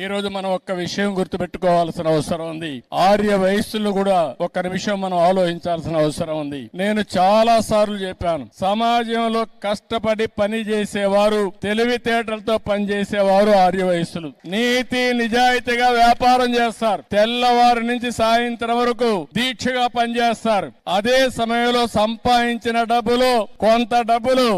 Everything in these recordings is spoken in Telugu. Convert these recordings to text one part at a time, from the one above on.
ఈ రోజు మనం ఒక్క విషయం గుర్తుపెట్టుకోవాల్సిన అవసరం ఉంది. ఆర్య వయస్సులు కూడా ఒక్క నిమిషం మనం ఆలోచించాల్సిన అవసరం ఉంది. నేను చాలా సార్లు చెప్పాను, సమాజంలో కష్టపడి పని చేసేవారు, తెలివితేటలతో పనిచేసేవారు ఆర్య వయస్సులు. నీతి నిజాయితీగా వ్యాపారం చేస్తారు, తెల్లవారి నుంచి సాయంత్రం వరకు దీక్షగా పనిచేస్తారు. అదే సమయంలో సంపాదించిన డబ్బులు, కొంత డబ్బులు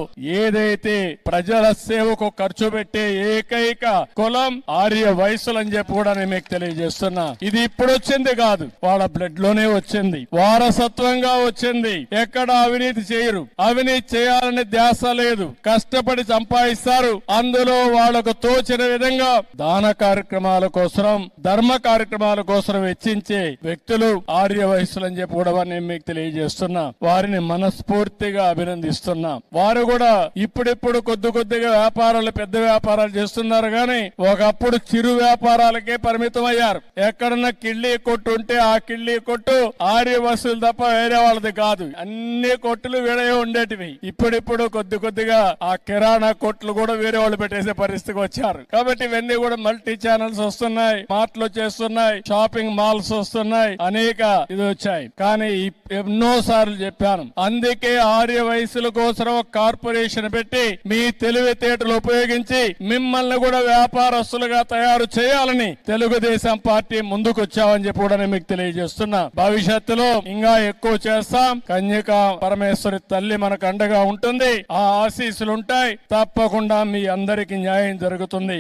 ఏదైతే ప్రజల సేవకు ఖర్చు పెట్టే ఏకైక కులం ఆర్య వయస్సులు అని చెప్పి కూడా నేను మీకు తెలియజేస్తున్నా. ఇది ఇప్పుడు వచ్చింది కాదు, వాళ్ళ బ్లడ్ లోనే వచ్చింది, వారసత్వంగా వచ్చింది. ఎక్కడ అవినీతి చేయరు, అవినీతి చేయాలని ధ్యాస లేదు, కష్టపడి సంపాదిస్తారు. అందులో వాళ్లకు తోచిన విధంగా దాన కార్యక్రమాల కోసం, ధర్మ కార్యక్రమాల కోసం వెచ్చించే వ్యక్తులు ఆర్య వయస్సులు అని చెప్పి కూడా నేను మీకు తెలియజేస్తున్నా. వారిని మనస్ఫూర్తిగా అభినందిస్తున్నా. వారు కూడా ఇప్పుడిప్పుడు కొద్దిగా వ్యాపారాలు, పెద్ద వ్యాపారాలు చేస్తున్నారు గాని ఒకప్పుడు చిరు వ్యాపారాలకే పరిమితం అయ్యారు. ఎక్కడన్నా కిళ్ళీ కొట్టు ఉంటే ఆ కిళ్ళీ కొట్టు ఆర్య వసూలు తప్ప వేరే వాళ్ళది కాదు. అన్ని కొట్టులు వేరే ఉండేటివి. ఇప్పుడిప్పుడు కొద్దిగా ఆ కిరాణా కొట్లు కూడా వేరే వాళ్ళు పెట్టేసే పరిస్థితికి వచ్చారు. కాబట్టి ఇవన్నీ కూడా మల్టీ ఛానల్స్ వస్తున్నాయి, మార్ట్లు చేస్తున్నాయి, షాపింగ్ మాల్స్ వస్తున్నాయి, అనేక ఇది వచ్చాయి. కానీ ఎన్నో సార్లు చెప్పాను, అందుకే ఆర్య వయసుల కోసం ఒక కార్పొరేషన్ పెట్టి మీ తెలివితేటలు ఉపయోగించి మిమ్మల్ని కూడా వ్యాపారస్తులుగా తయారు చేయాలని తెలుగుదేశం పార్టీ ముందుకు వచ్చామని చెప్పి కూడా నేను మీకు తెలియజేస్తున్నా. భవిష్యత్తులో ఇంకా ఎక్కువ చేస్తాం. కన్యక పరమేశ్వరి తల్లి మనకు అండగా ఉంటుంది. ఆ ఆశీస్సులు ఉంటాయి. తప్పకుండా మీ అందరికీ న్యాయం జరుగుతుంది.